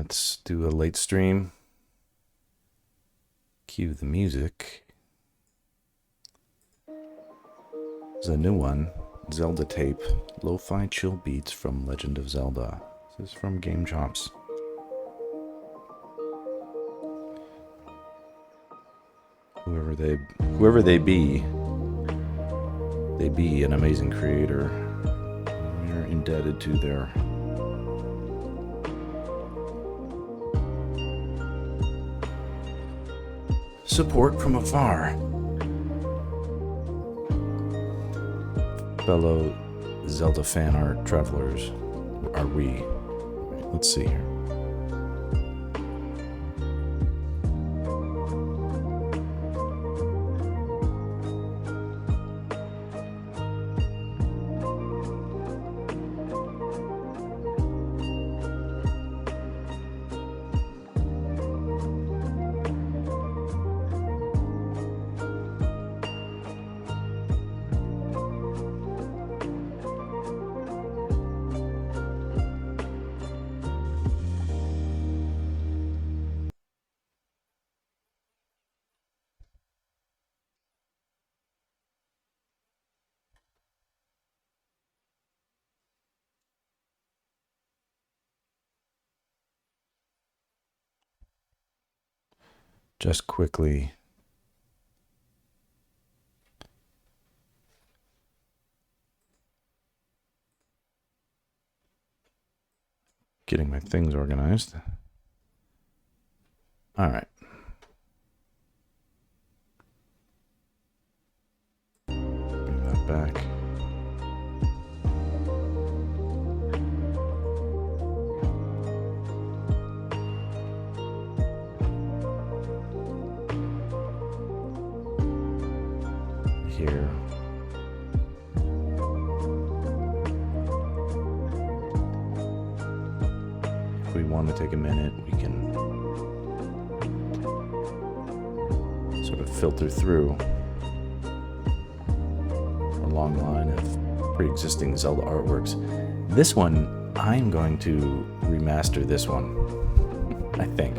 Let's do a late stream. Cue the music. There's a new one. Zelda tape. Lo-fi chill beats from Legend of Zelda. This is from Game Chops. Whoever they be an amazing creator. We're indebted to their support from afar. Fellow Zelda fan art travelers are we. Let's see here. Just quickly getting my things organized. All right. Bring that back. Here. If we want to take a minute, we can sort of filter through a long line of pre-existing Zelda artworks. This one, I'm going to remaster this one, I think.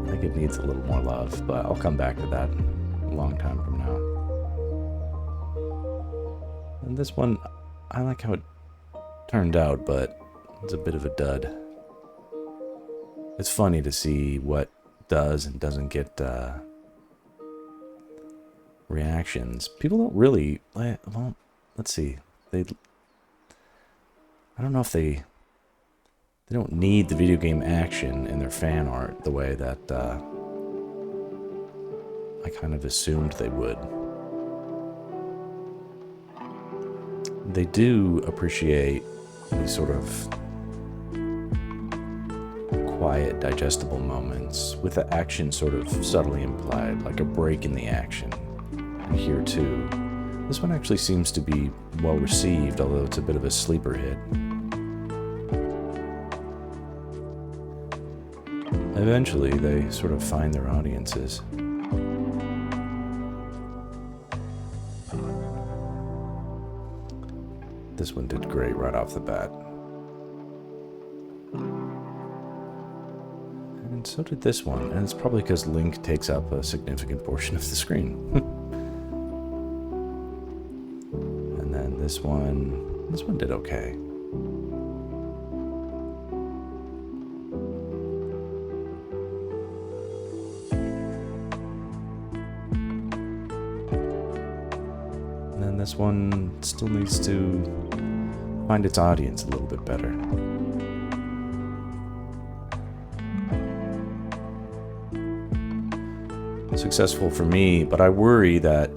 I think it needs a little more love, but I'll come back to that a long time from now. And this one, I like how it turned out, but it's a bit of a dud. It's funny to see what does and doesn't get reactions. People don't really, well, let's see. I don't know if they don't need the video game action in their fan art the way that I kind of assumed they would. They do appreciate these sort of quiet, digestible moments with the action sort of subtly implied, like a break in the action. And here too, this one actually seems to be well received, although it's a bit of a sleeper hit. Eventually, they sort of find their audiences. This one did great right off the bat. And so did this one, and it's probably because Link takes up a significant portion of the screen. And then this one did okay. And then this one still needs to find its audience a little bit better. Successful for me, but I worry that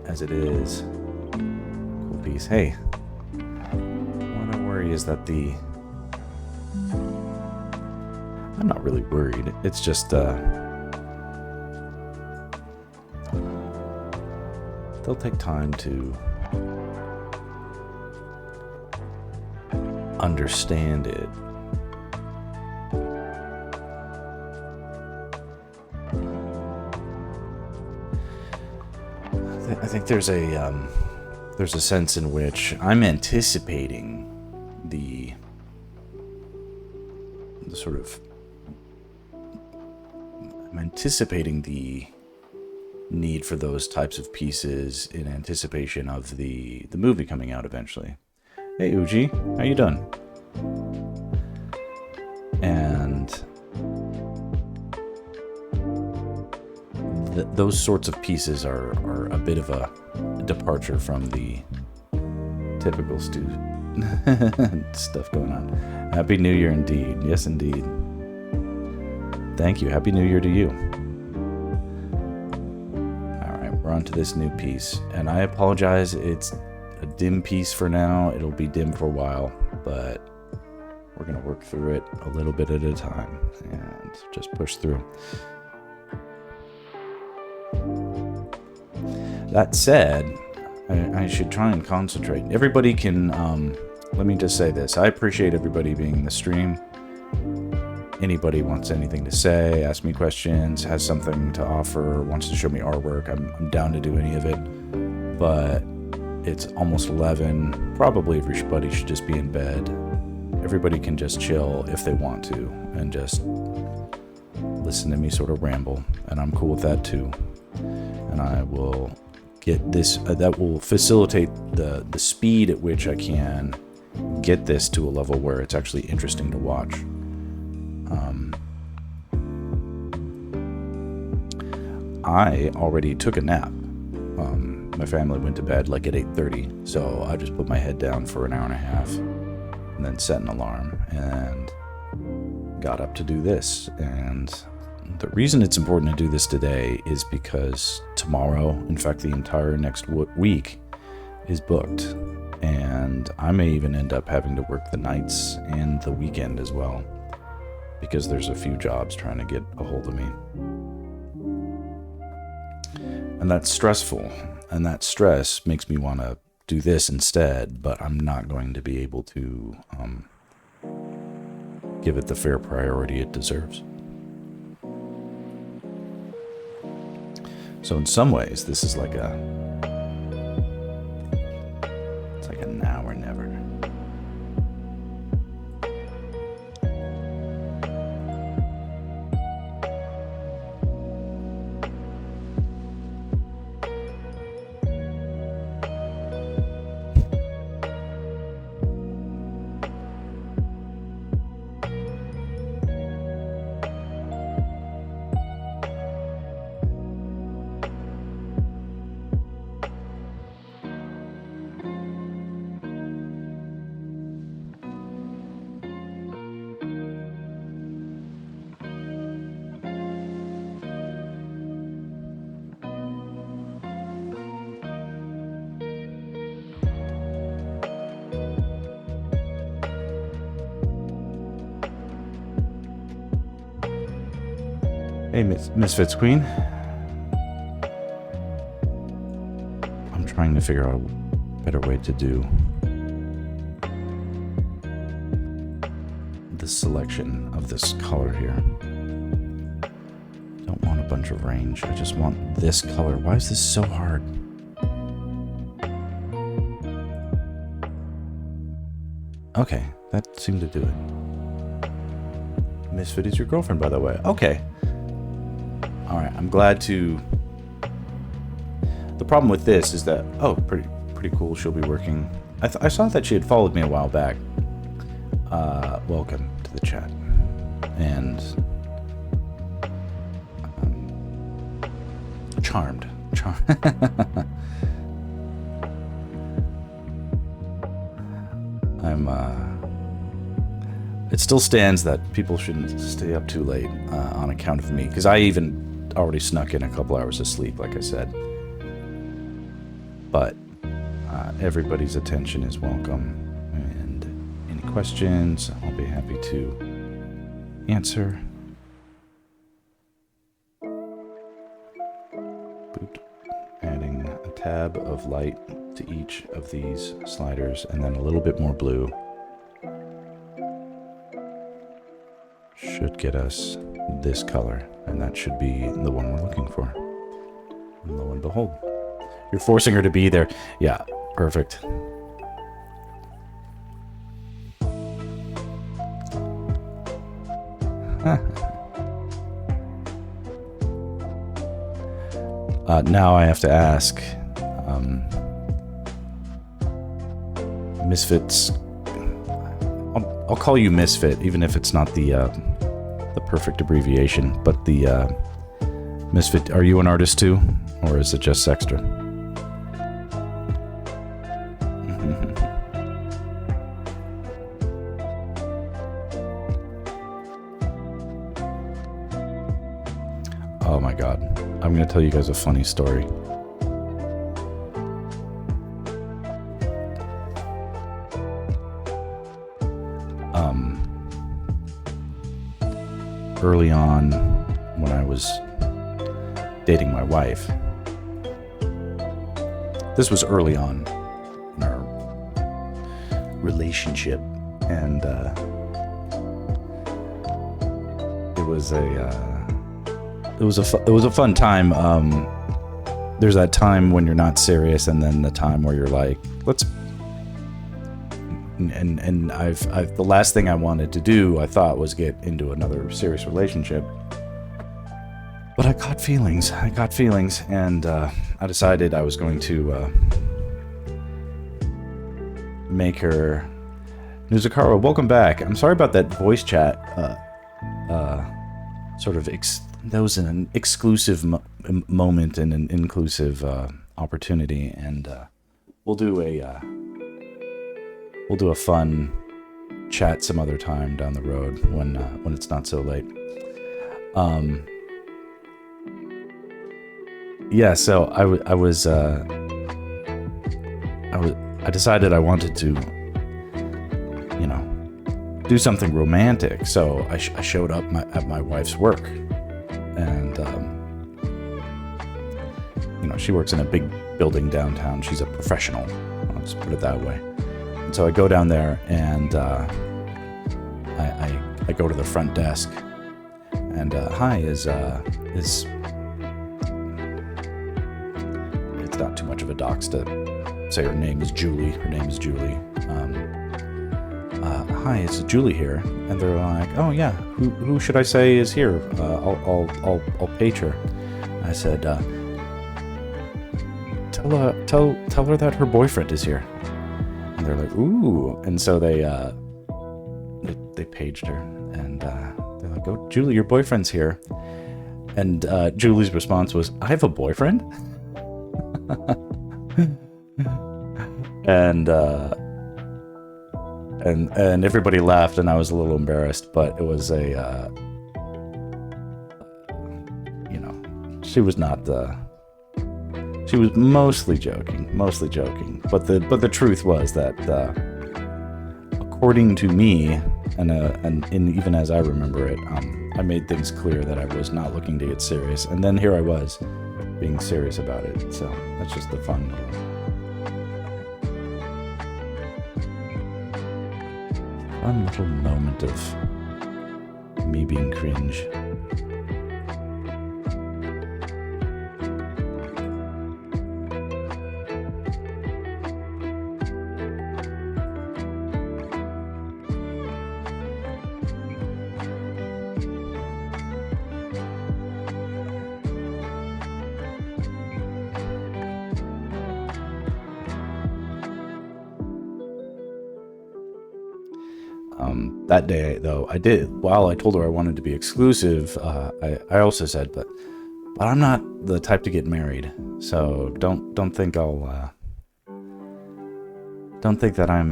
as it is, cool piece. Hey, what I worry is that I'm not really worried. It's just they'll take time to understand it. I think there's a sense in which I'm anticipating sort of, I'm anticipating the need for those types of pieces in anticipation of the movie coming out eventually. Hey Uji, how you doing? And those sorts of pieces are a bit of a departure from the typical stuff going on. Happy New Year indeed. Yes, indeed. Thank you. Happy New Year to you. All right, we're on to this new piece. And I apologize. It's a dim piece for now. It'll be dim for a while, but we're going to work through it a little bit at a time and just push through. That said, I should try and concentrate. Everybody can, let me just say this. I appreciate everybody being in the stream. Anybody wants anything to say, ask me questions, has something to offer, wants to show me artwork, I'm down to do any of it. But it's almost 11. Probably everybody should just be in bed. Everybody can just chill if they want to and just listen to me sort of ramble. And I'm cool with that too. And I will get this, that will facilitate the speed at which I can get this to a level where it's actually interesting to watch. I already took a nap. My family went to bed like at 8:30, so I just put my head down for an hour and a half and then set an alarm and got up to do this. And the reason it's important to do this today is because tomorrow, in fact the entire next week, is booked. And I may even end up having to work the nights and the weekend as well, because there's a few jobs trying to get a hold of me. And that's stressful. And that stress makes me want to do this instead, but I'm not going to be able to give it the fair priority it deserves. So in some ways, this is like it's like a now or never. Hey, Misfits Queen. I'm trying to figure out a better way to do the selection of this color here. Don't want a bunch of range. I just want this color. Why is this so hard? Okay, that seemed to do it. Misfit is your girlfriend, by the way. Okay. All right, I'm glad to... The problem with this is that... Oh, pretty cool. She'll be working... I saw that she had followed me a while back. Welcome to the chat. And... charmed. It still stands that people shouldn't stay up too late on account of me, because I even already snuck in a couple hours of sleep, like I said. But everybody's attention is welcome, and any questions, I'll be happy to answer. Boot. Adding a tab of light to each of these sliders, and then a little bit more blue. Should get us this color, and that should be the one we're looking for. And lo and behold, you're forcing her to be there. Yeah, perfect. Now I have to ask, Misfits. I'll call you Misfit, even if it's not the perfect abbreviation. But the Misfit, are you an artist too, or is it just Sextra? Oh my God, I'm gonna tell you guys a funny story. Early on, when I was dating my wife, this was early on in our relationship, and it was a fun time. There's that time when you're not serious, and then the time where you're like, let's. And I've the last thing I wanted to do, I thought, was get into another serious relationship. But I got feelings, and I decided I was going to make her. Nuzakaro, welcome back. I'm sorry about that voice chat. That was an exclusive moment and an inclusive opportunity, and we'll do a fun chat some other time down the road when it's not so late. Yeah, so I decided I wanted to, do something romantic. So I showed up at my wife's work, and she works in a big building downtown. She's a professional. I'll just put it that way. And so I go down there, and I go to the front desk, and hi, is it's not too much of a dox to say her name is Julie. Her name is Julie. Hi, is Julie here? And they're like, oh yeah, who should I say is here? I'll page her. I said, tell her that her boyfriend is here. And they're like, ooh. And so they paged her, and they're like, oh, Julie, your boyfriend's here. And Julie's response was, I have a boyfriend? and everybody laughed, and I was a little embarrassed, but it was she was not she was mostly joking, but the truth was that according to me, and even as I remember it, I made things clear that I was not looking to get serious, and then here I was being serious about it. So that's just the fun little moment of me being cringe. That day, though, while I told her I wanted to be exclusive, I also said, but I'm not the type to get married, so don't think don't think that I'm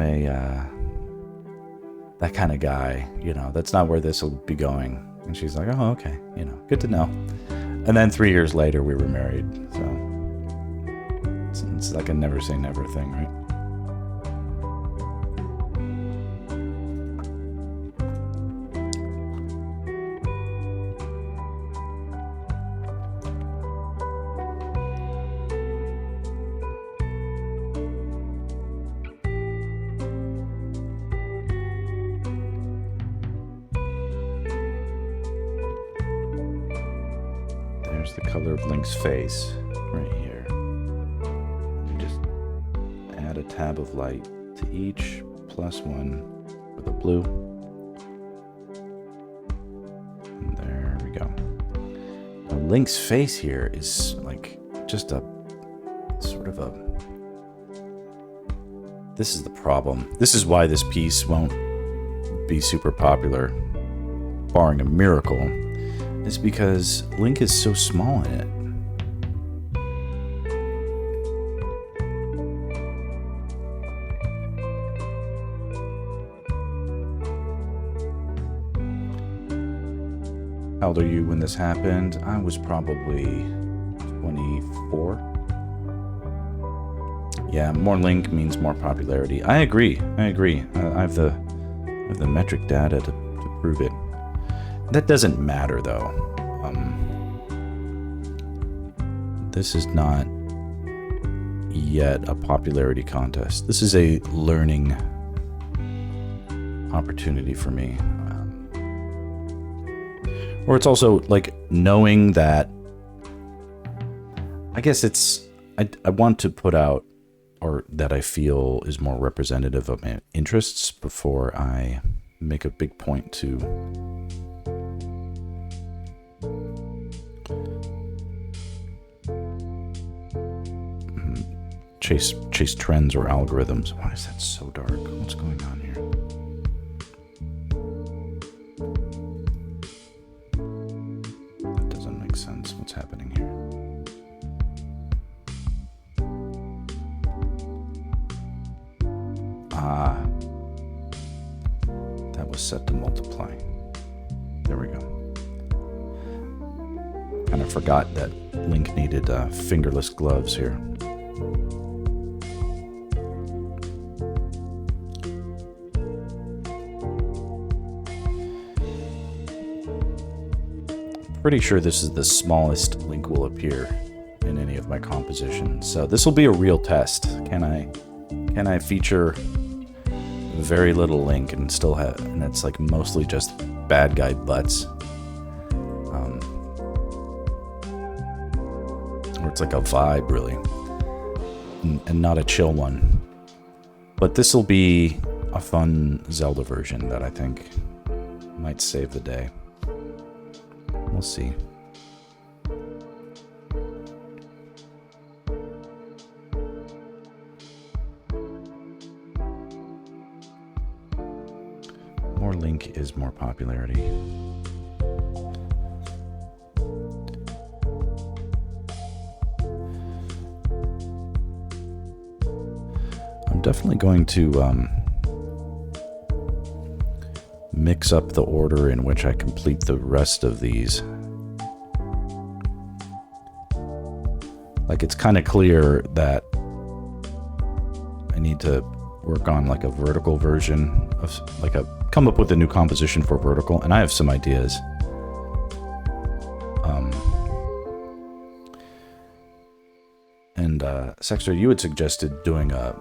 that kind of guy, that's not where this will be going. And she's like, oh, okay, good to know. And then 3 years later, we were married, so it's like a never say never thing, right? The color of Link's face right here. You just add a tab of light to each, +1 for the blue. There we go. Now, Link's face here is like just a sort of a... This is the problem. This is why this piece won't be super popular, barring a miracle, is because Link is so small in it. How old are you when this happened? I was probably 24. Yeah, more Link means more popularity. I agree. I have the metric data to prove it. That doesn't matter, though. This is not yet a popularity contest. This is a learning opportunity for me. Or it's also like knowing that, I guess it's, I want to put out, or that I feel is more representative of my interests before I make a big point to chase trends or algorithms. Why is that so dark? What's going on here? That doesn't make sense. What's happening here? That was set to multiply. There we go. Kind of forgot that Link needed fingerless gloves here. Pretty sure this is the smallest Link will appear in any of my compositions. So this will be a real test. Can I feature very little Link and still have, and it's like mostly just bad guy butts, or it's like a vibe really, and not a chill one. But this will be a fun Zelda version that I think might save the day. We'll see. More Link is more popularity. I'm definitely going to mix up the order in which I complete the rest of these. Like, it's kind of clear that I need to work on like a vertical version of come up with a new composition for vertical, and I have some ideas. And Sexter, you had suggested doing a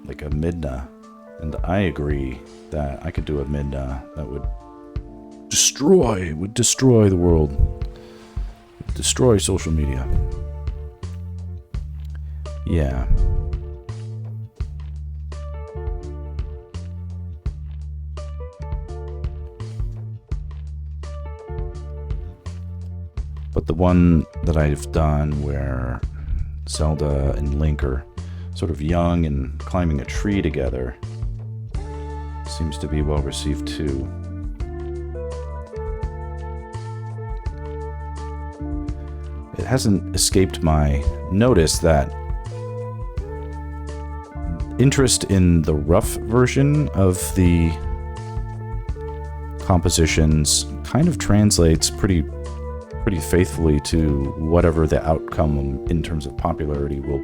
Midna, and I agree that I could do a Midna that would destroy the world, would destroy social media. Yeah. But the one that I've done where Zelda and Link are sort of young and climbing a tree together seems to be well received too. It hasn't escaped my notice that interest in the rough version of the compositions kind of translates pretty faithfully to whatever the outcome in terms of popularity will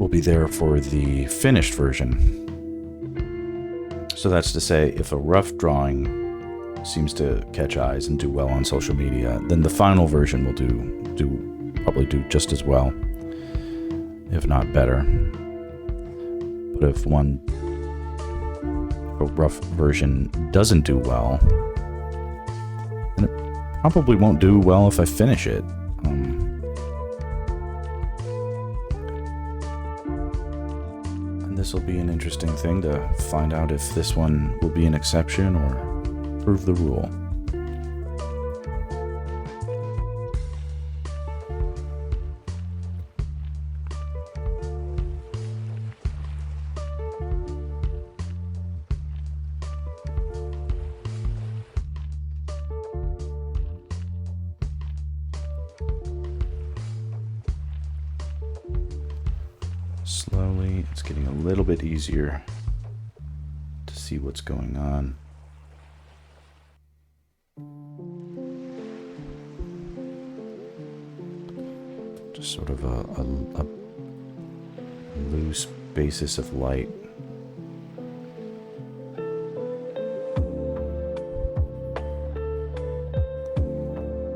be there for the finished version. So that's to say, if a rough drawing seems to catch eyes and do well on social media, then the final version will probably do just as well, if not better. But if a rough version doesn't do well, then it probably won't do well if I finish it. And this will be an interesting thing to find out if this one will be an exception or Prove the rule. Slowly, it's getting a little bit easier to see what's going on. Just sort of a loose basis of light.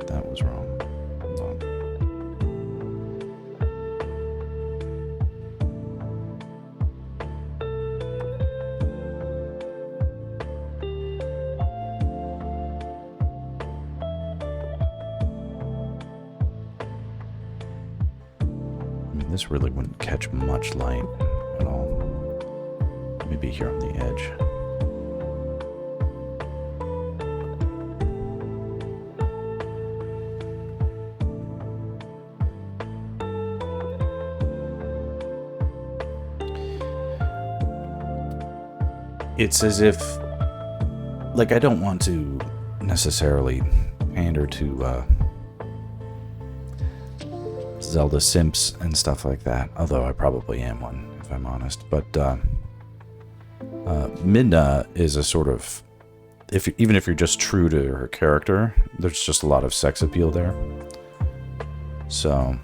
That was wrong. Hold on. This really wouldn't catch much light at all. Maybe here on the edge. It's as if, like, I don't want to necessarily pander to Zelda simps and stuff like that, although I probably am one, if I'm honest. But Midna is a sort of, even if you're just true to her character, there's just a lot of sex appeal there. So,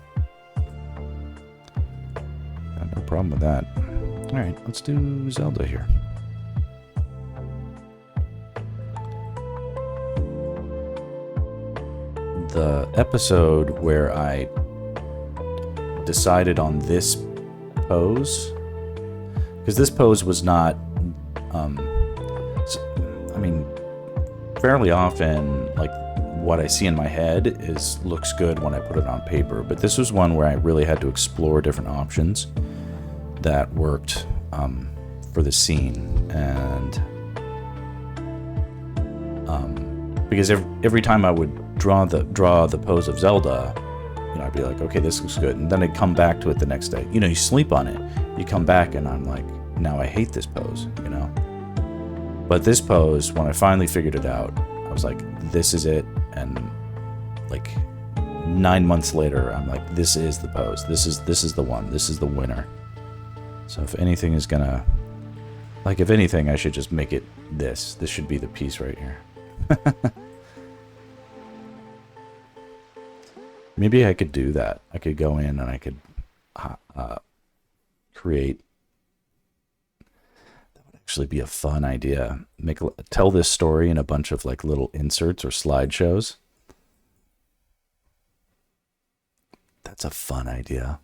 no problem with that. All right, let's do Zelda here. The episode where I decided on this pose, because this pose was not, I mean, fairly often, like, what I see in my head looks good when I put it on paper, but this was one where I really had to explore different options that worked for the scene, and because every time I would draw the pose of Zelda, you know, I'd be like, okay, this looks good. And then I'd come back to it the next day. You know, you sleep on it. You come back and I'm like, now I hate this pose, you know? But this pose, when I finally figured it out, I was like, this is it. And like 9 months later, I'm like, this is the pose. This is the one. This is the winner. So if anything is gonna, like, if anything, I should just make it this. This should be the piece right here. Maybe I could do that. I could go in and I could create. That would actually be a fun idea. Tell this story in a bunch of like little inserts or slideshows. That's a fun idea.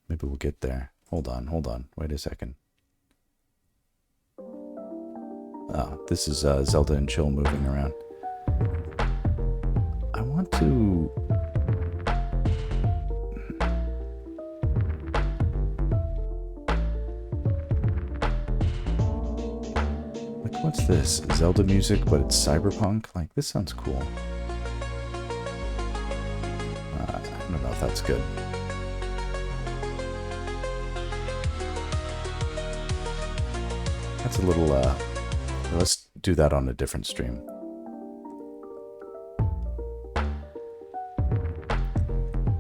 Maybe we'll get there. Hold on. Wait a second. Oh, this is Zelda and Chill moving around. I want to... Like, what's this? Zelda music, but it's cyberpunk? Like, this sounds cool. I don't know if that's good. That's a little, let's do that on a different stream.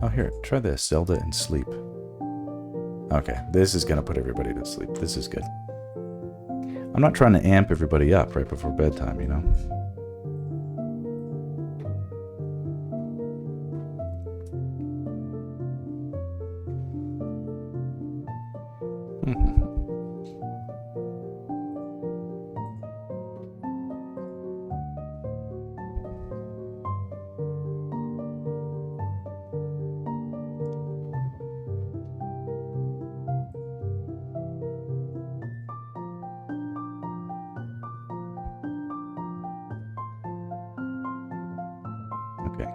Oh, here, try this. Zelda and sleep. Okay, this is going to put everybody to sleep. This is good. I'm not trying to amp everybody up right before bedtime, you know?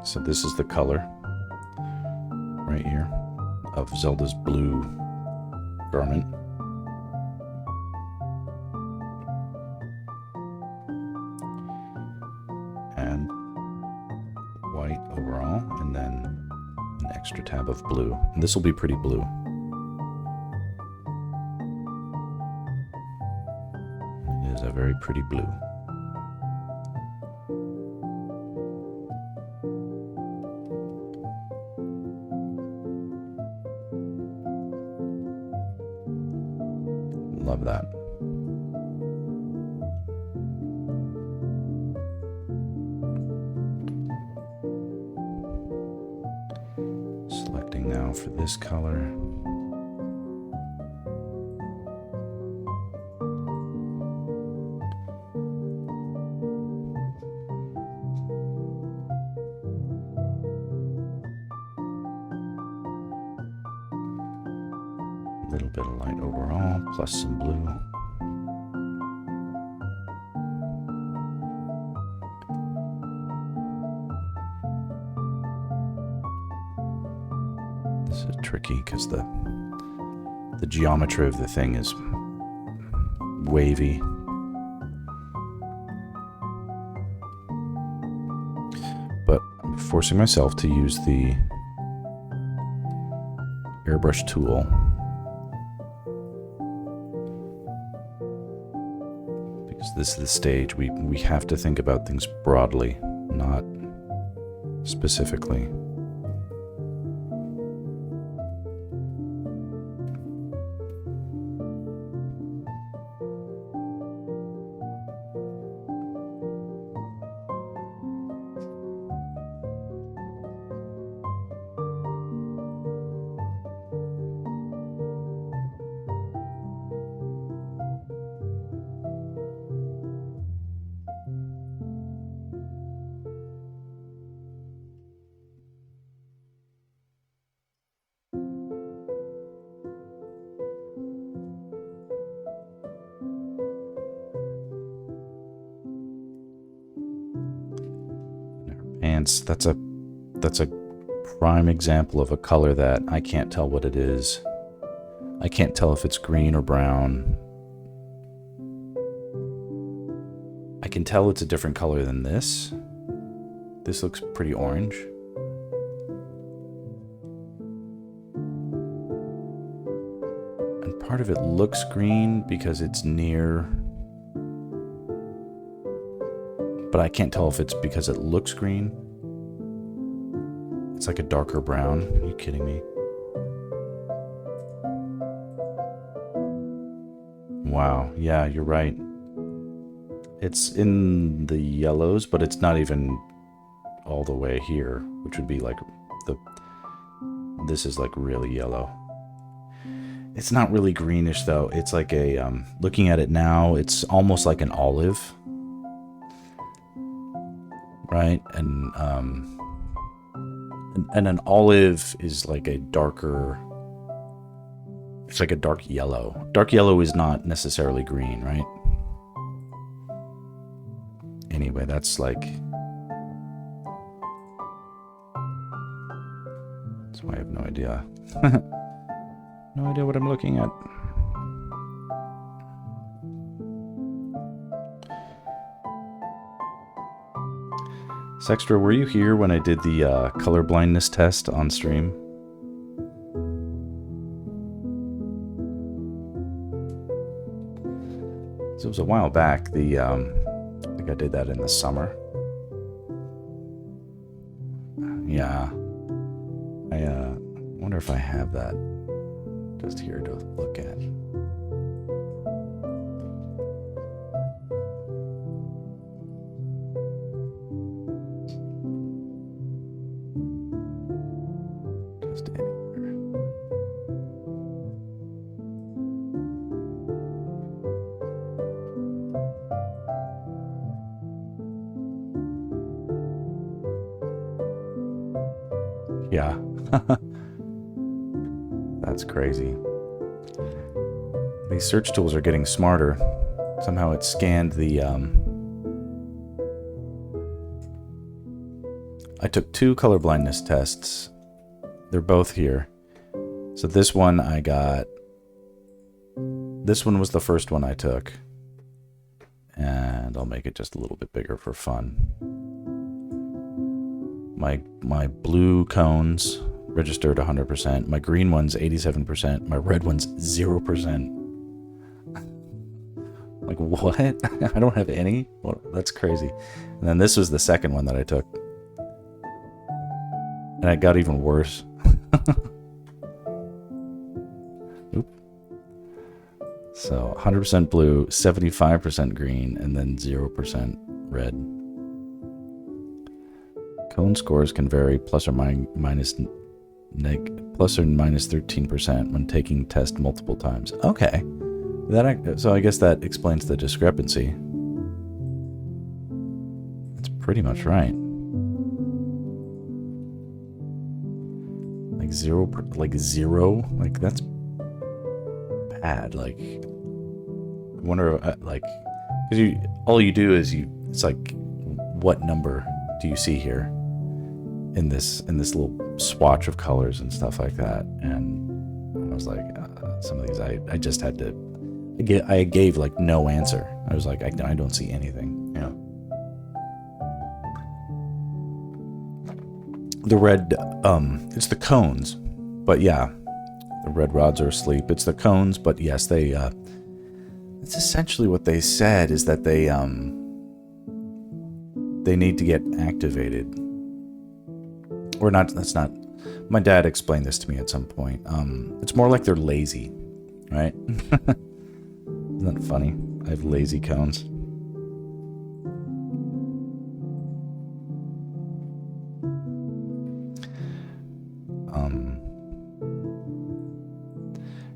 So this is the color right here of Zelda's blue garment. master tab of blue. And this will be pretty blue. It is a very pretty blue. Love that. Selecting now for this color. A little bit of light overall, plus some blue. This is tricky because the geometry of the thing is wavy. But I'm forcing myself to use the airbrush tool. Because this is the stage, we have to think about things broadly, not specifically. Ambience, that's a prime example of a color that I can't tell what it is. I can't tell if it's green or brown. I can tell it's a different color than this. This looks pretty orange. And part of it looks green because it's near, but I can't tell if it's because it looks green. It's like a darker brown. Are you kidding me? Wow, yeah, you're right. It's in the yellows, but it's not even all the way here, which would be like this is like really yellow. It's not really greenish though. It's like a, looking at it now, it's almost like an olive. Right? And an olive is like a darker, it's like a dark yellow. Dark yellow is not necessarily green, right? Anyway, that's like, that's why I have no idea. No idea what I'm looking at. Sextra, were you here when I did the color blindness test on stream? So it was a while back. I think I did that in the summer. Yeah. I wonder if I have that just here to look at. Yeah. That's crazy. These search tools are getting smarter. Somehow it scanned the... I took 2 color blindness tests. They're both here. So this one I got... This one was the first one I took. And I'll make it just a little bit bigger for fun. My blue cones, registered 100%. My green one's 87%. My red one's 0%. Like, what? I don't have any? Well, that's crazy. And then this was the second one that I took. And it got even worse. Oop. So 100% blue, 75% green, and then 0% red. Cone scores can vary plus or minus 13% when taking test multiple times. Okay. So I guess that explains the discrepancy. That's pretty much right. Like zero, like that's bad. Like, I wonder, like, because all you do is it's like, what number do you see here in this little swatch of colors and stuff like that? And I was like, some of these I just had to. I gave like no answer. I was like, I don't see anything. Yeah. The red, it's the cones, but yeah, the red rods are asleep. It's the cones, but yes, they. It's essentially what they said is that they need to get activated, or not. That's not. My dad explained this to me at some point. It's more like they're lazy, right? Isn't that funny? I have lazy cones.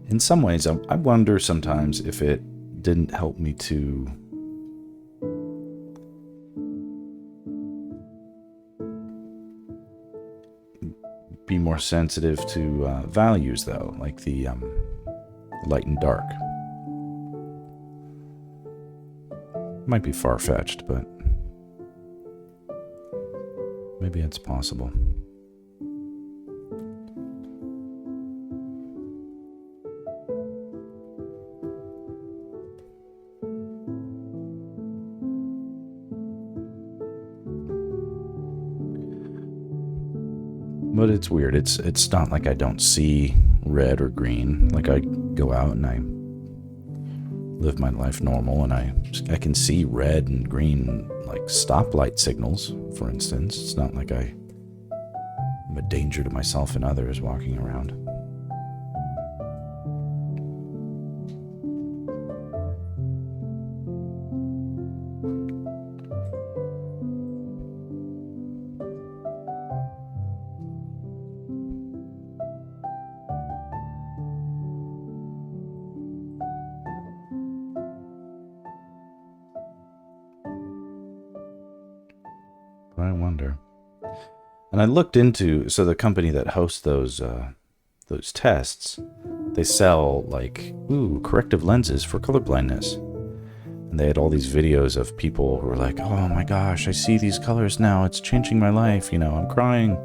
In some ways, I wonder sometimes if it didn't help me to be more sensitive to values, though, like the light and dark. Might be far-fetched, but maybe it's possible. But it's weird. It's not like I don't see red or green. Like, I go out and I live my life normal, and I can see red and green, like stoplight signals, for instance. It's not like I'm a danger to myself and others walking around. I wonder. And I looked into, so the company that hosts those tests, they sell like, corrective lenses for colorblindness. And they had all these videos of people who were like, oh my gosh, I see these colors now. It's changing my life. I'm crying.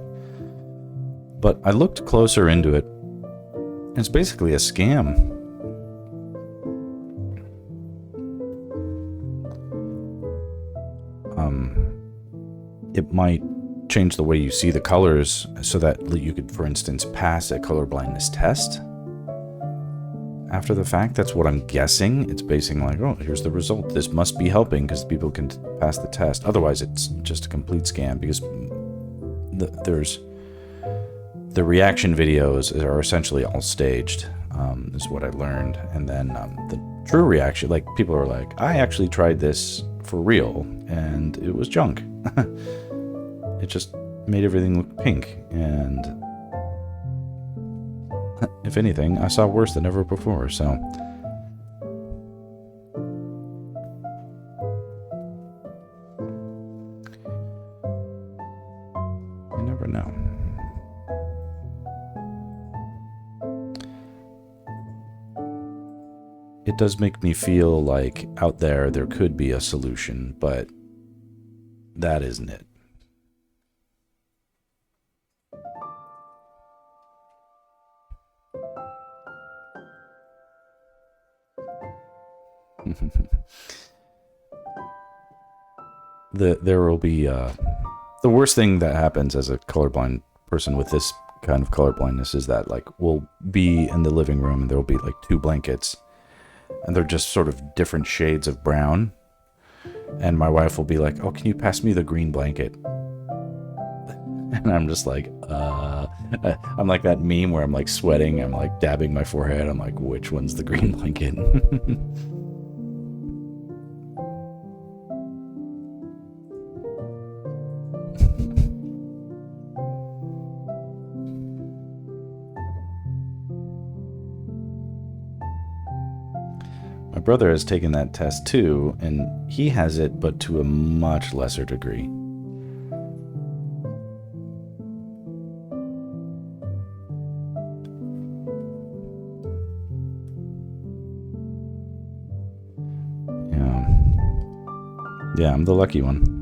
But I looked closer into it. And it's basically a scam. It might change the way you see the colors so that you could, for instance, pass a colorblindness test after the fact. That's what I'm guessing. It's basing like, oh, here's the result. This must be helping because people can pass the test. Otherwise, it's just a complete scam because there's the reaction videos are essentially all staged, is what I learned. And then the true reaction, like people are like, I actually tried this for real and it was junk. It just made everything look pink, and if anything, I saw worse than ever before, so. You never know. It does make me feel like out there could be a solution, but that isn't it. There will be the worst thing that happens as a colorblind person with this kind of color blindness is that, like, we'll be in the living room and there'll be like 2 blankets and they're just sort of different shades of brown. And my wife will be like, "Oh, can you pass me the green blanket?" And I'm just like, I'm like that meme where I'm like sweating, I'm like dabbing my forehead. I'm like, which one's the green blanket? My brother has taken that test too, and he has it, but to a much lesser degree. Yeah, I'm the lucky one.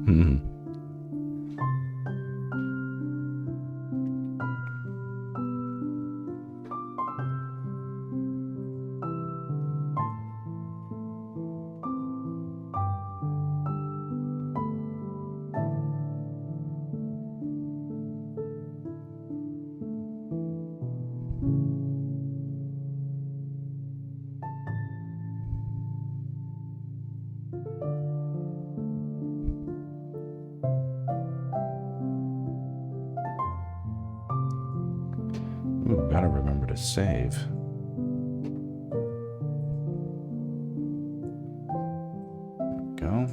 Ooh, gotta remember to save. There we go.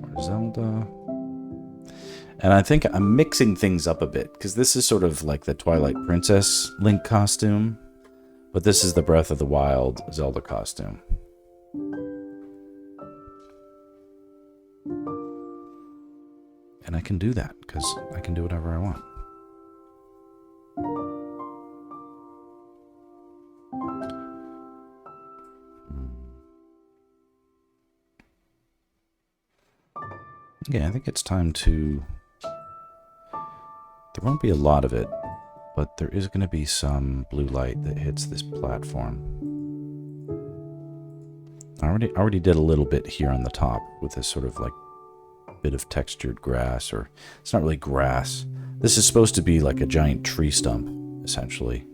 Or Zelda. And I think I'm mixing things up a bit, because this is sort of like the Twilight Princess Link costume, but this is the Breath of the Wild Zelda costume. And I can do that, because I can do whatever I want. Okay, I think it's time to... There won't be a lot of it, but there is going to be some blue light that hits this platform. I already did a little bit here on the top with this sort of like bit of textured grass, or it's not really grass. This is supposed to be like a giant tree stump, essentially.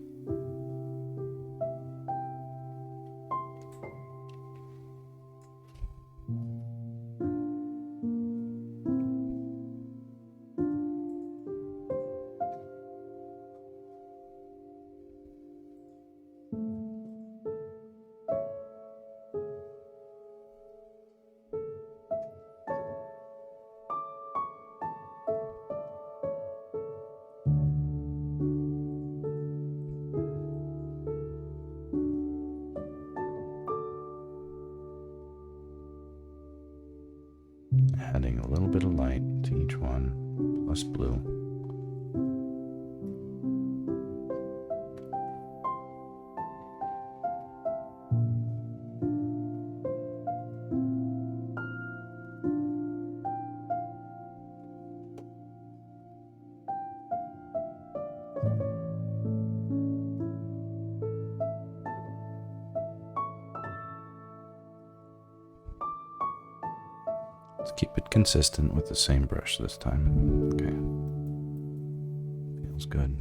Adding a little bit of light to each one, plus blue. Let's keep it consistent with the same brush this time. Okay. Feels good.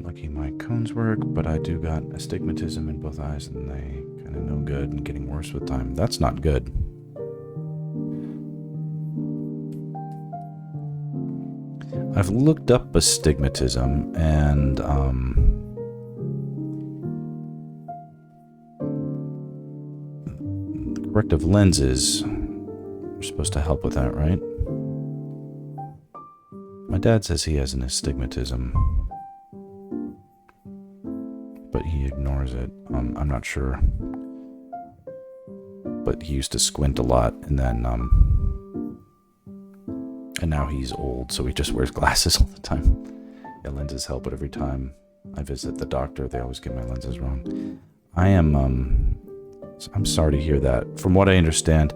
Lucky my cones work, but I do got astigmatism in both eyes, and they kind of no good and getting worse with time. That's not good. I've looked up astigmatism, and the corrective lenses are supposed to help with that, right? My dad says he has an astigmatism, but he ignores it. I'm not sure. But he used to squint a lot, and then and now he's old, so he just wears glasses all the time. Yeah, lenses help, but every time I visit the doctor, they always get my lenses wrong. I'm sorry to hear that. From what I understand,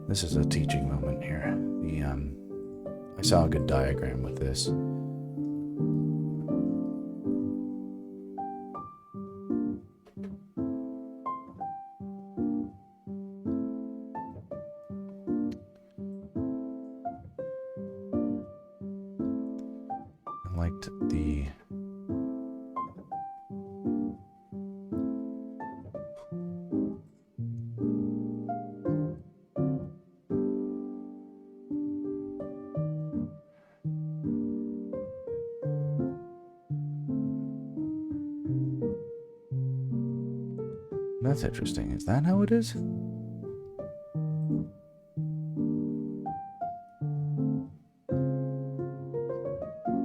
this is a teaching moment here. I saw a good diagram with this. liked the... That's interesting. Is that how it is?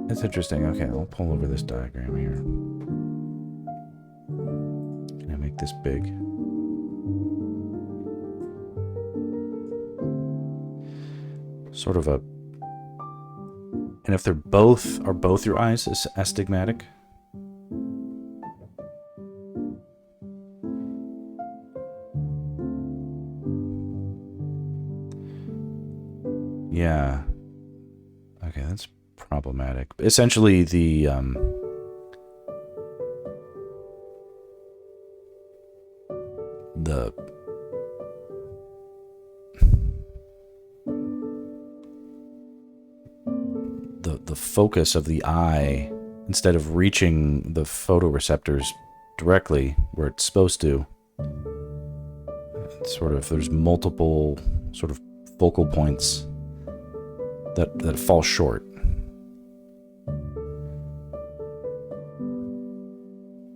That's interesting. Okay, I'll pull over this diagram here. Can I make this big? Sort of a... And if they're both... Are both your eyes astigmatic? Yeah. Okay, that's problematic. Essentially, the focus of the eye, instead of reaching the photoreceptors directly where it's supposed to, it's sort of, there's multiple sort of focal points that fall short.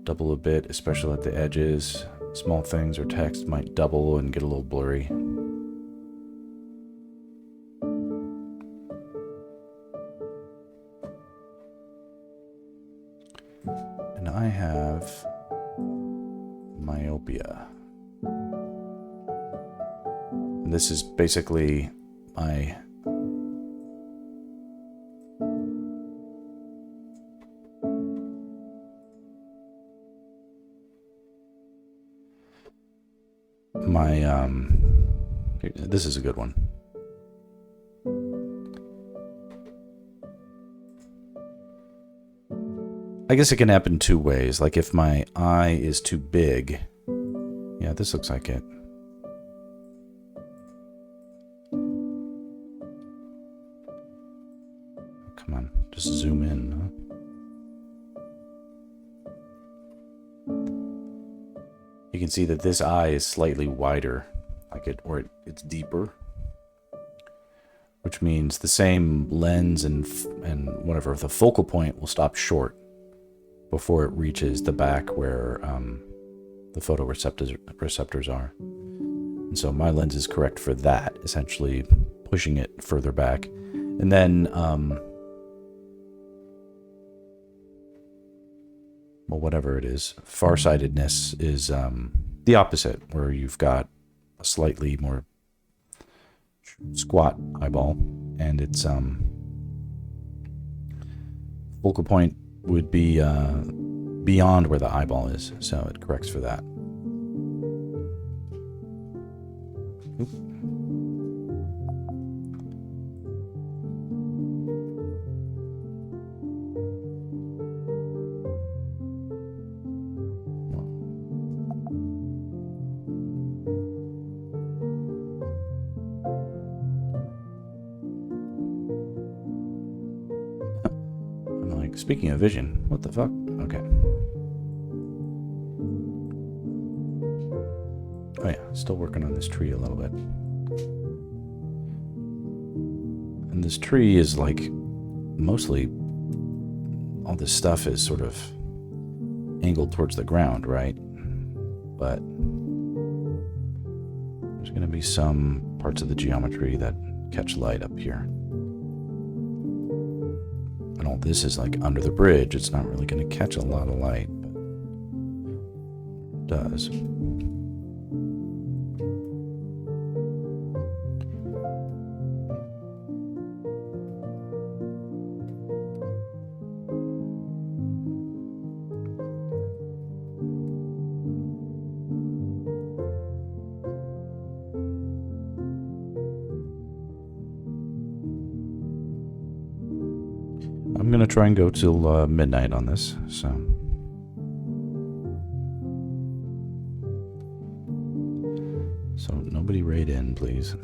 Double a bit, especially at the edges. Small things or text might double and get a little blurry. And I have myopia. And this is basically my this is a good one. I guess it can happen two ways. Like if my eye is too big. Yeah, this looks like it. Come on, just zoom in. Huh? You can see that this eye is slightly wider, it's deeper, which means the same lens and whatever, the focal point will stop short before it reaches the back where the photoreceptors are. And so my lens is correct for that, essentially pushing it further back. And then, well, whatever it is, farsightedness is the opposite, where you've got a slightly more squat eyeball, and its focal point would be beyond where the eyeball is, so it corrects for that. Oop. Speaking of vision, what the fuck? Okay. Oh yeah, still working on this tree a little bit. And this tree is like, mostly, all this stuff is sort of angled towards the ground, right? But there's going to be some parts of the geometry that catch light up here. And all this is like under the bridge. It's not really going to catch a lot of light, but it does. I'm going to try and go till midnight on this, so. So nobody raid in, please.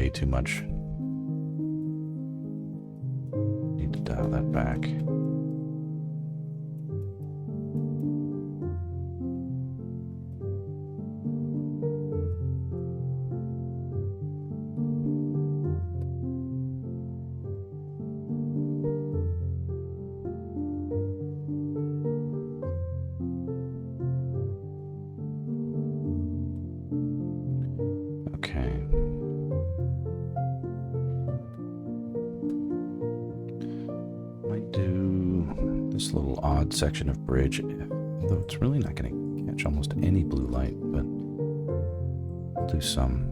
way too much. Need to dial that back. Section of bridge, although it's really not going to catch almost any blue light, but I'll do some.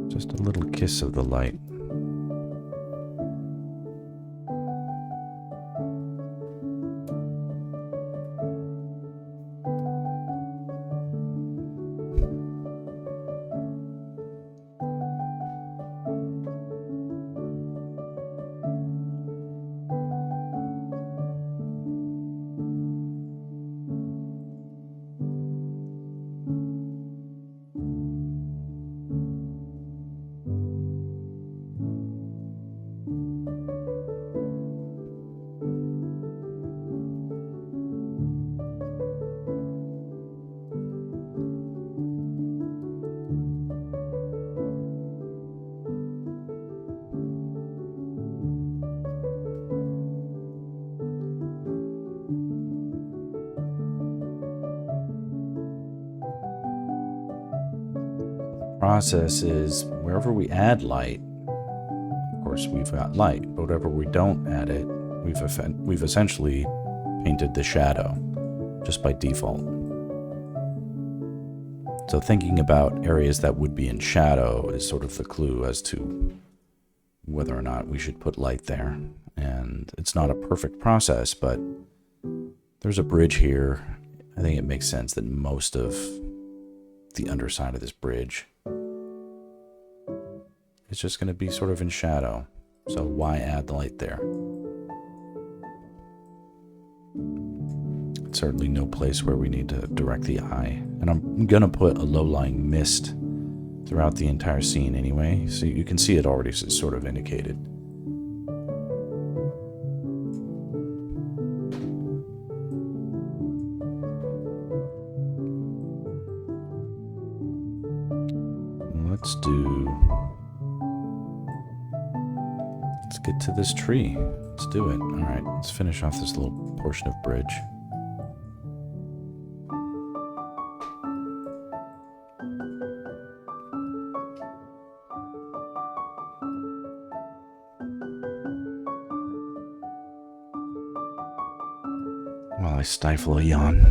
Just a little kiss of the light. Process is wherever we add light, of course we've got light, but wherever we don't add it, we've essentially painted the shadow just by default. So thinking about areas that would be in shadow is sort of the clue as to whether or not we should put light there. And it's not a perfect process, but there's a bridge here. I think it makes sense that most of the underside of this bridge is just going to be sort of in shadow. So why add the light there? It's certainly no place where we need to direct the eye. And I'm going to put a low-lying mist throughout the entire scene anyway, so you can see it already sort of indicated. Let's get to this tree. Let's do it. All right, let's finish off this little portion of bridge. While I stifle a yawn.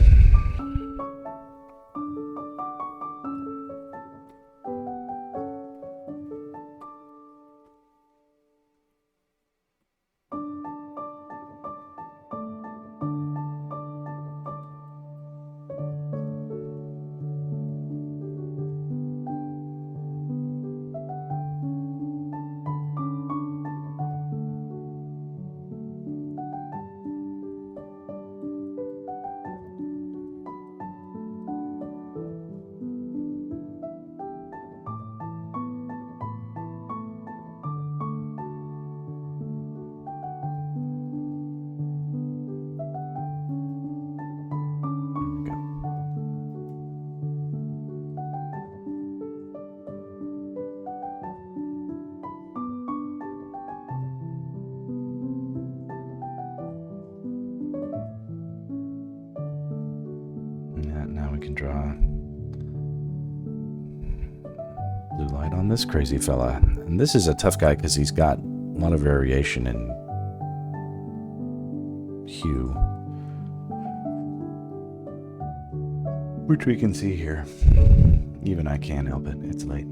draw blue light on this crazy fella. And this is a tough guy because he's got a lot of variation in hue, which we can see here. Even I can't help it. It's late.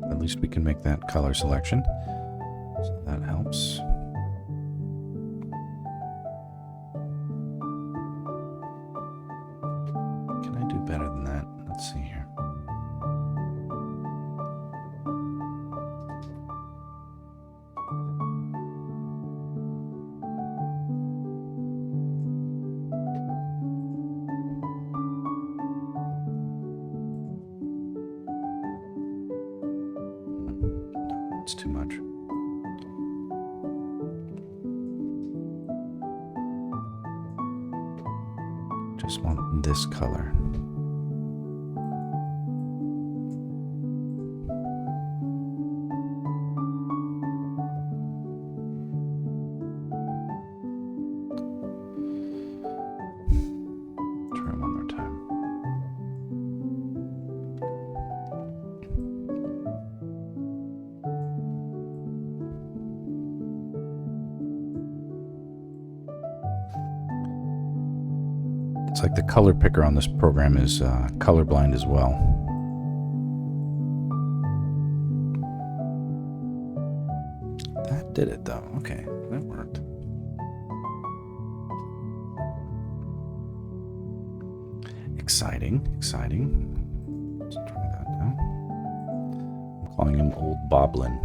At least we can make that color selection, so that helps. Can I do better than that? Let's see here. It's too much. Just want this color. Try one more time. It's like the color picker on this program is colorblind as well. That did it though. Okay, that worked. Exciting, exciting. Let's try that now. I'm calling him Old Moblin.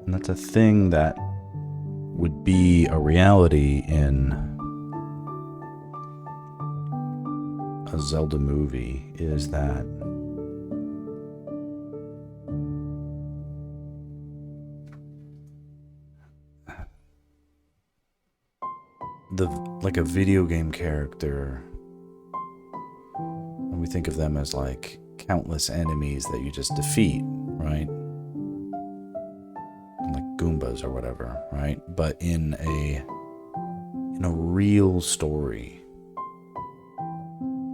And that's a thing that would be a reality in a Zelda movie, is that like a video game character, and we think of them as like countless enemies that you just defeat, right? Like Goombas or whatever, right? But in a real story,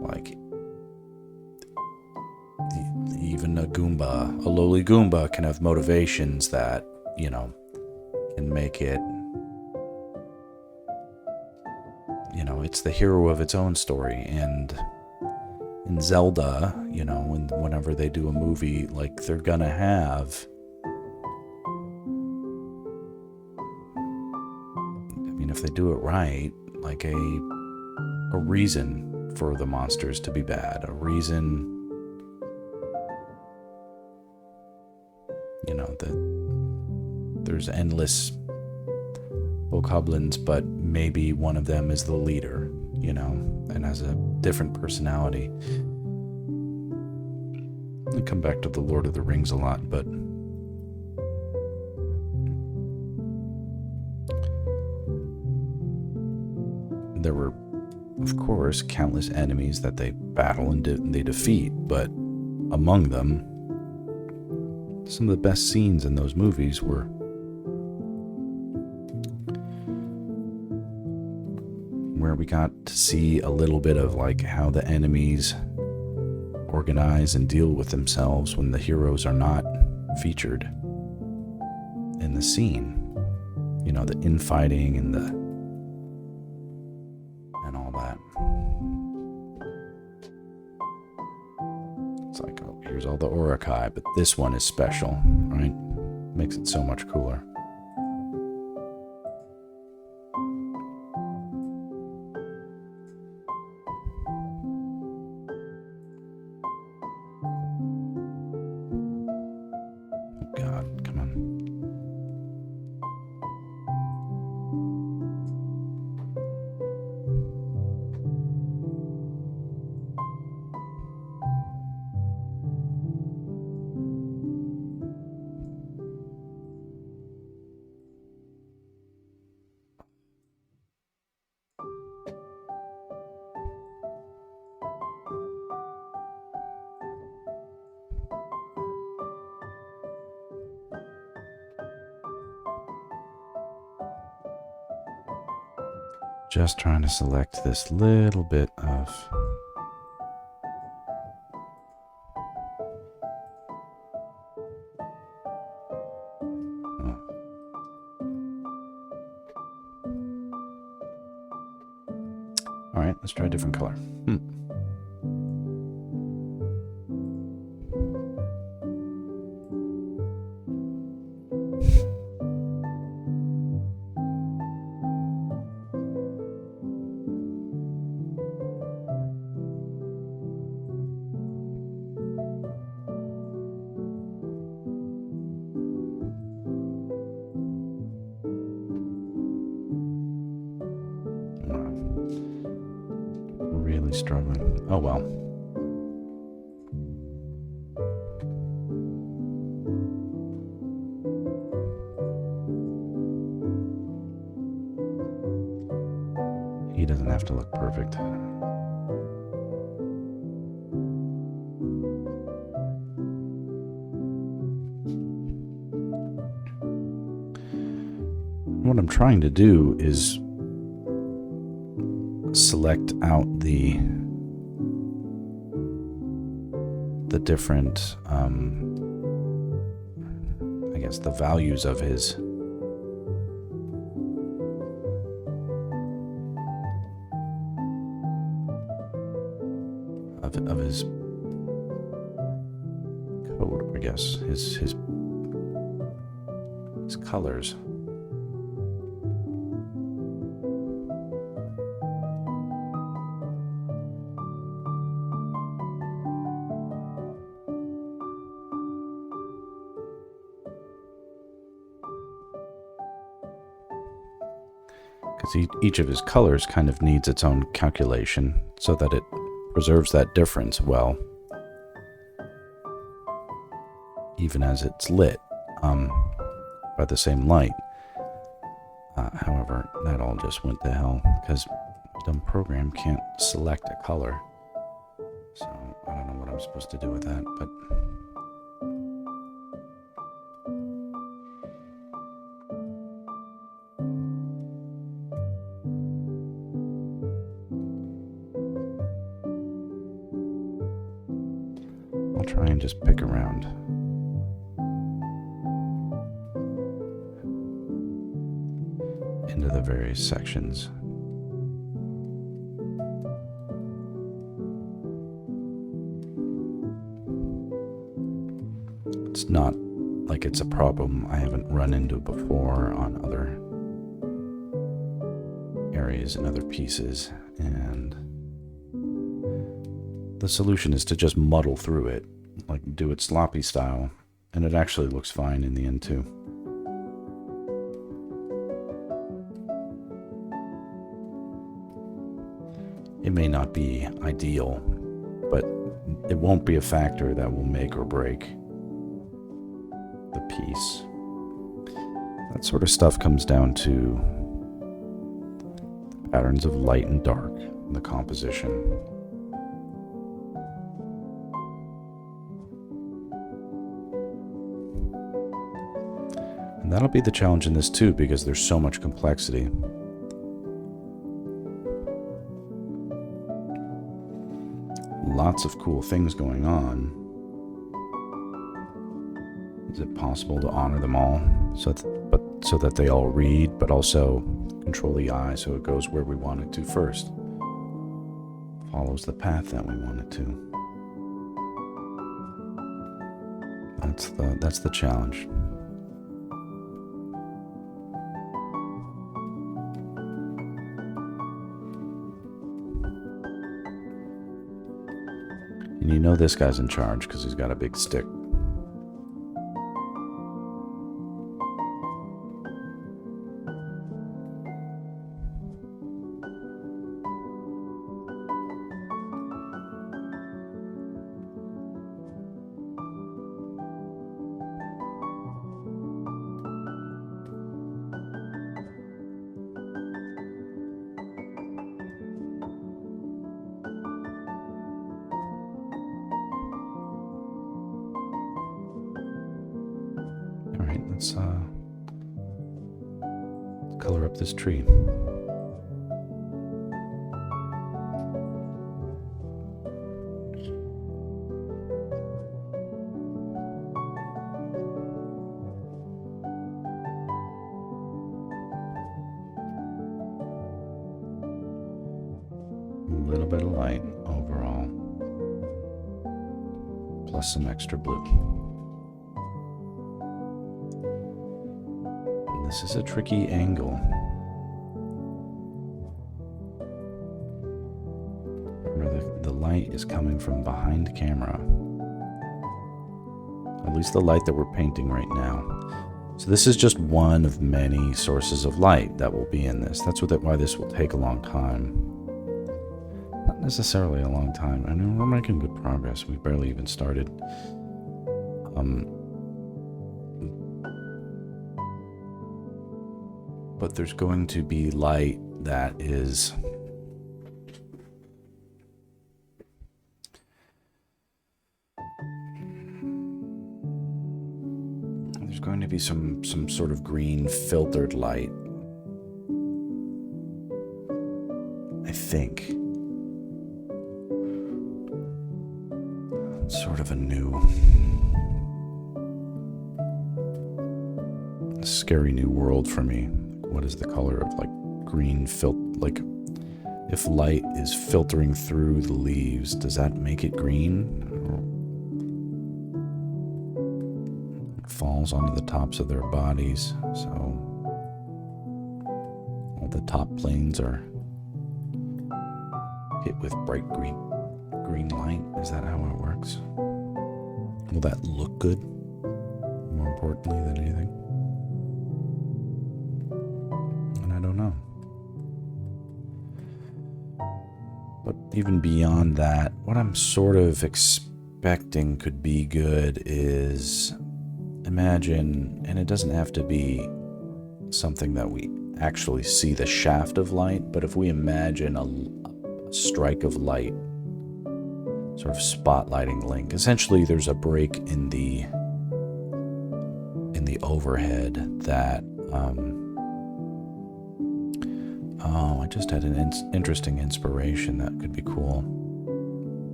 like even a Goomba, a lowly Goomba, can have motivations that, you know, can make it, you know, it's the hero of its own story. And in Zelda, you know, whenever they do a movie, like they're gonna have, I mean, if they do it right, like a reason for the monsters to be bad, a reason, you know, that there's endless bokoblins, but maybe one of them is the leader, you know, and has a different personality. I come back to the Lord of the Rings a lot, but there were, of course, countless enemies that they battle and they defeat, but among them, some of the best scenes in those movies were where we got to see a little bit of like how the enemies organize and deal with themselves when the heroes are not featured in the scene. You know, the infighting and all that. It's like, oh, here's all the Orokai, but this one is special, right? Makes it so much cooler. God, come on. Just trying to select this little bit of Alright, let's try a different color. Really struggling. Oh well. He doesn't have to look perfect. What I'm trying to do is select out the different, I guess, the values of his of his code, I guess, his colors. Because each of his colors kind of needs its own calculation so that it preserves that difference well, even as it's lit by the same light. However, that all just went to hell because the dumb program can't select a color. So I don't know what I'm supposed to do with that, but I'll try and just pick around. Into the various sections. It's not like it's a problem I haven't run into before on other areas and other pieces, and the solution is to just muddle through it, like do it sloppy style, and it actually looks fine in the end too. It may not be ideal, but it won't be a factor that will make or break the piece. That sort of stuff comes down to patterns of light and dark, the composition. And that'll be the challenge in this too, because there's so much complexity. Lots of cool things going on. Is it possible to honor them all so that they all read, but also control the eye so it goes where we want it to first? Follows the path that we want it to. That's the challenge. And you know this guy's in charge because he's got a big stick. Let's color up this tree. little bit of light overall, plus some extra blue. And this is a tricky angle. Remember, the light is coming from behind camera. At least the light that we're painting right now. So this is just one of many sources of light that will be in this. That's why this will take a long time. Not necessarily a long time. I mean, we're making good progress. We barely even started. But there's going to be light that is going to be some sort of green filtered light, I think. Sort of a new, scary new world for me. What is the color of like green like if light is filtering through the leaves, does that make it green? Falls onto the tops of their bodies, so all the top planes are hit with bright green light. Is that how it works? Will that look good, more importantly than anything? And I don't know. But even beyond that, what I'm sort of expecting could be good is, imagine, and it doesn't have to be something that we actually see the shaft of light, but if we imagine a strike of light, sort of spotlighting Link. Essentially, there's a break in the overhead that, I just had an interesting inspiration that could be cool.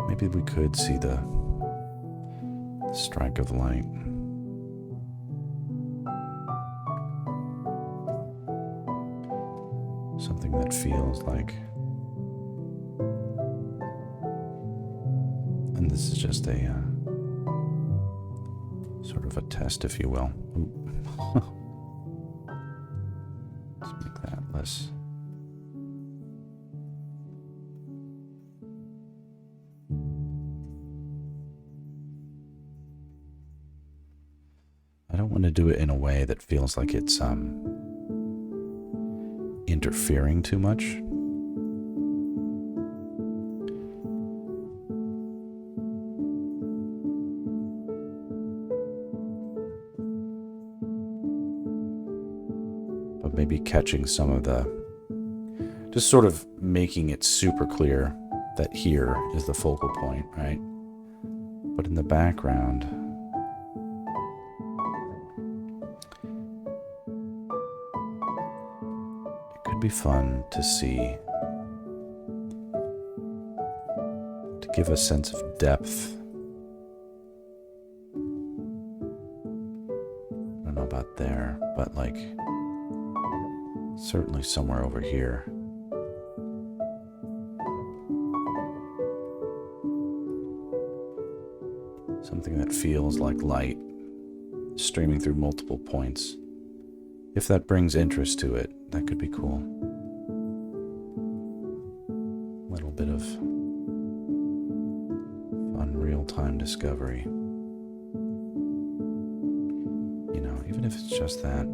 Maybe we could see the strike of light. Something that feels like, and this is just a sort of a test, if you will. Let's make that less. I don't want to do it in a way that feels like it's interfering too much. But maybe catching some of the, just sort of making it super clear that here is the focal point, right? But in the background, be fun to see, to give a sense of depth. I don't know about there, but like certainly somewhere over here. Something that feels like light streaming through multiple points. If that brings interest to it, that could be cool. A little bit of fun real-time discovery. You know, even if it's just that.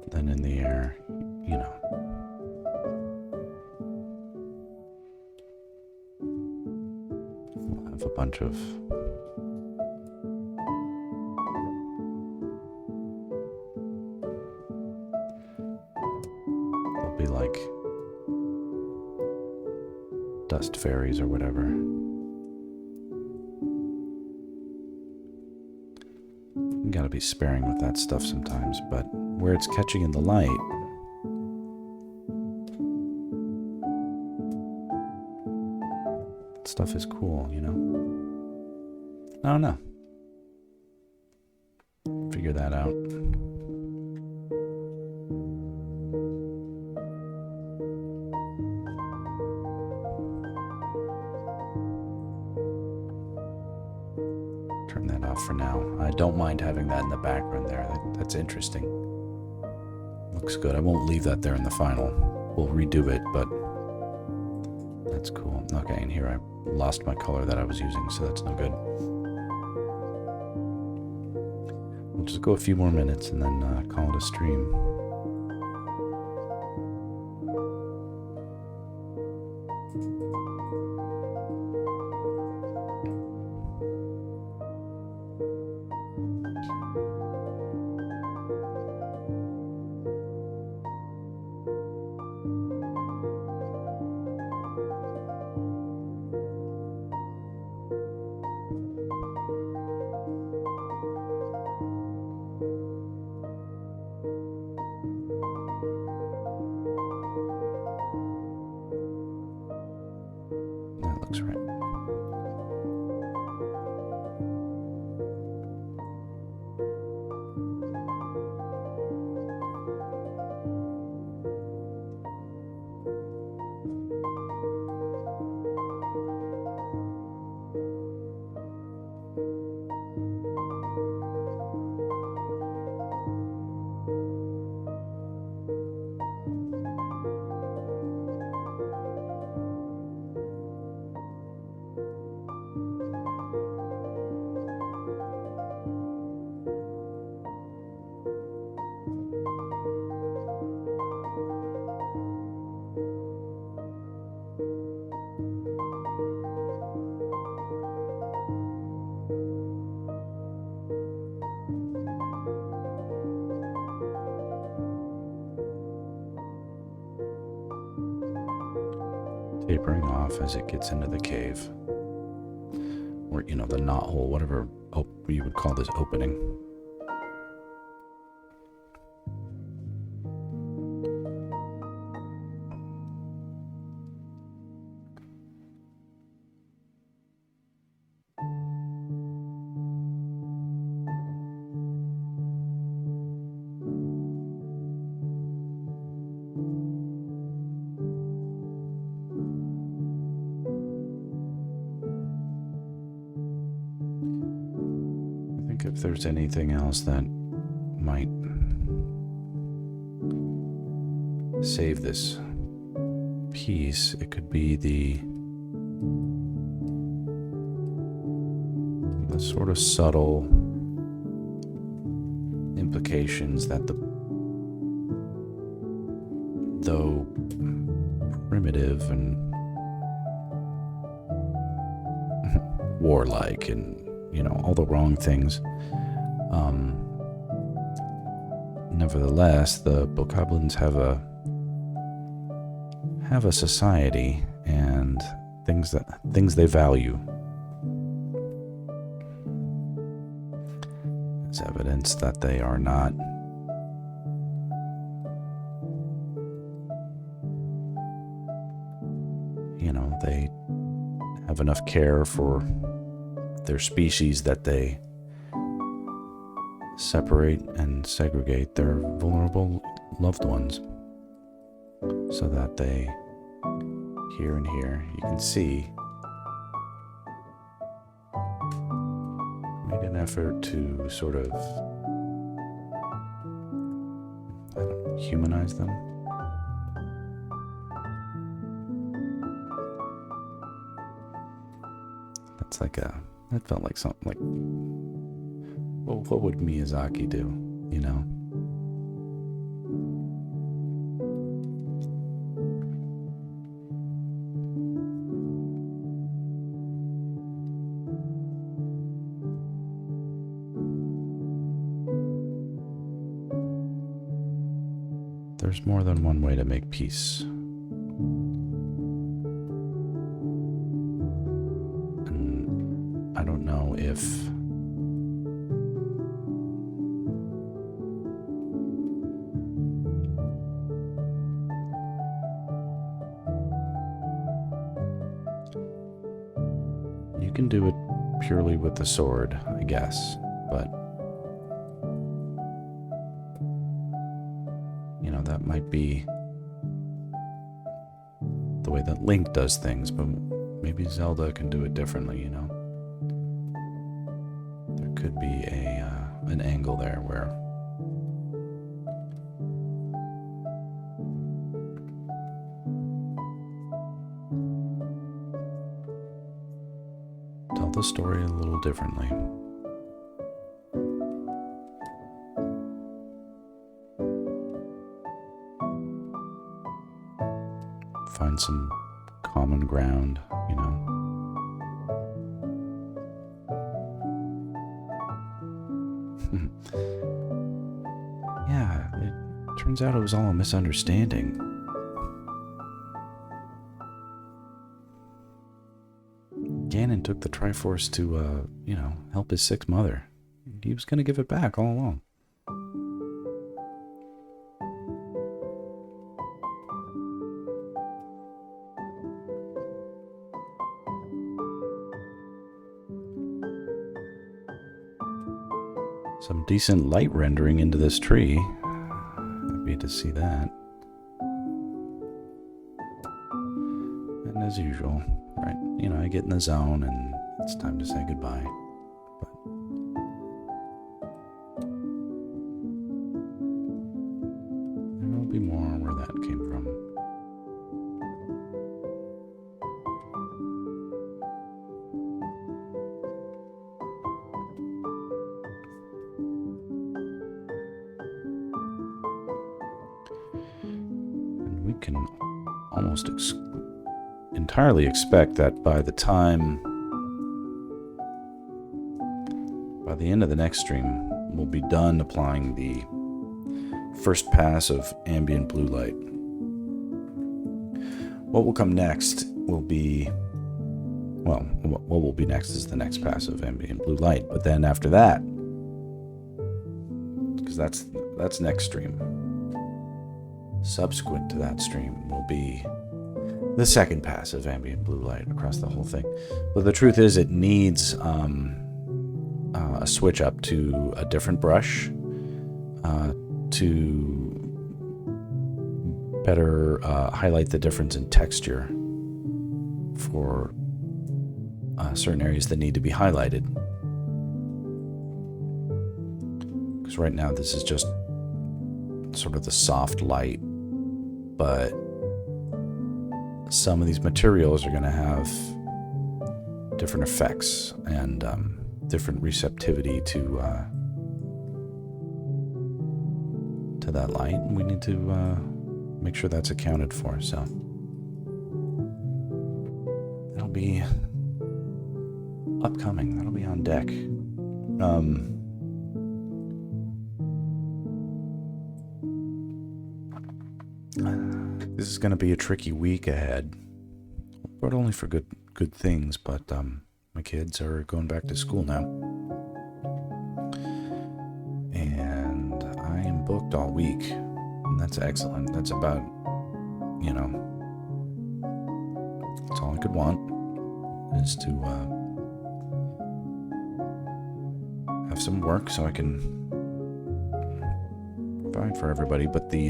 Then in the air, you know. We'll have a bunch of they'll be like dust fairies or whatever. gotta be sparing with that stuff sometimes, but where it's catching in the light, that stuff is cool, you know? I don't know. Figure that out. Turn that off for now. I don't mind having that in the background there. That's interesting. Looks good. I won't leave that there in the final. We'll redo it, but that's cool. Okay, and here I lost my color that I was using, so that's no good. We'll just go a few more minutes and then call it a stream. Looks right. Tapering off as it gets into the cave, or you know, the knot hole, whatever you would call this opening. If there's anything else that might save this piece, it could be the sort of subtle implications that though primitive and warlike and, you know, all the wrong things, nevertheless, the bokoblins have a society and things they value. It's evidence that they are not they have enough care for their species that they separate and segregate their vulnerable loved ones, so that they, here and here, you can see, made an effort to sort of, I don't know, humanize them. That's like that felt like something like, well, what would Miyazaki do, you know? There's more than one way to make peace. And I don't know if You can do it purely with the sword, I guess, but you know, that might be the way that Link does things, but maybe Zelda can do it differently, you know? There could be an angle there where tell the story a little differently. Find some common ground, you know. Yeah, it turns out it was all a misunderstanding. Ganon took the Triforce to, you know, help his sick mother. He was going to give it back all along. Some decent light rendering into this tree. Happy to see that. And as usual, right, you know, I get in the zone and it's time to say goodbye. But there will be more where that came from. We can almost entirely expect that by the end of the next stream, we'll be done applying the first pass of ambient blue light. What will come next will be, well, what will be next is the next pass of ambient blue light, but then after that, because that's next stream. Subsequent to that stream will be the second pass of ambient blue light across the whole thing. But the truth is, it needs a switch up to a different brush to better highlight the difference in texture for certain areas that need to be highlighted. Because right now this is just sort of the soft light, but some of these materials are going to have different effects and different receptivity to that light, and we need to make sure that's accounted for. So that'll be upcoming. That'll be on deck. This is going to be a tricky week ahead, but only for good things. But my kids are going back to school now, and I am booked all week, and that's excellent. That's about, you know, that's all I could want, is to have some work so I can provide for everybody. But the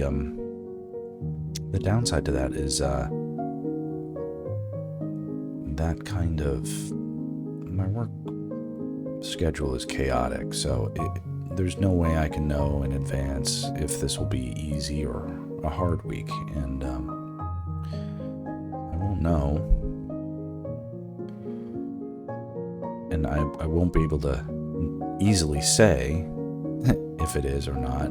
downside to that is that kind of, my work schedule is chaotic, so there's no way I can know in advance if this will be easy or a hard week, and I won't know, and I won't be able to easily say if it is or not,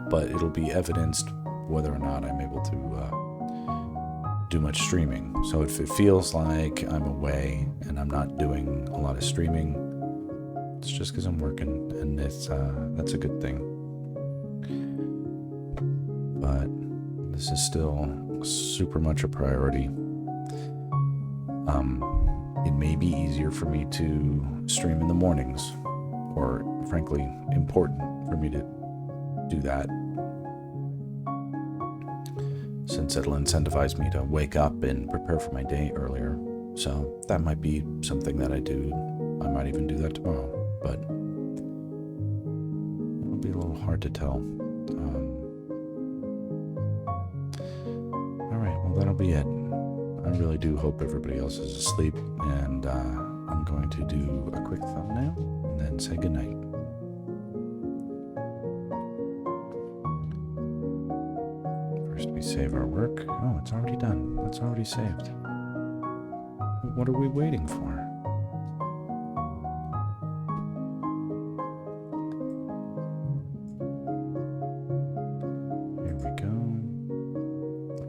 but it'll be evidenced whether or not I'm able to do much streaming. So if it feels like I'm away and I'm not doing a lot of streaming, it's just because I'm working, and that's a good thing. But this is still super much a priority. It may be easier for me to stream in the mornings, or frankly, important for me to do that, since it'll incentivize me to wake up and prepare for my day earlier. So that might be something that I do. I might even do that tomorrow, but it'll be a little hard to tell. All right, well, that'll be it. I really do hope everybody else is asleep, and I'm going to do a quick thumbnail and then say goodnight. First, we save our work. Oh, it's already done. It's already saved. What are we waiting for? Here we go.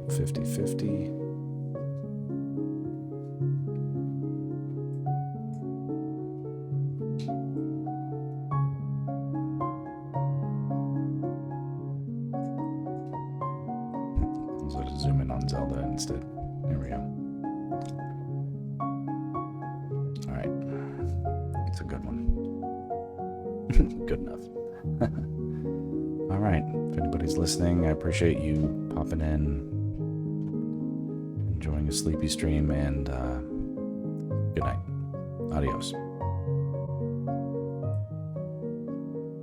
50-50. Let's zoom in on Zelda instead. Here we go. Alright. It's a good one. Good enough. Alright. If anybody's listening, I appreciate you popping in, enjoying a sleepy stream, and good night. Adios.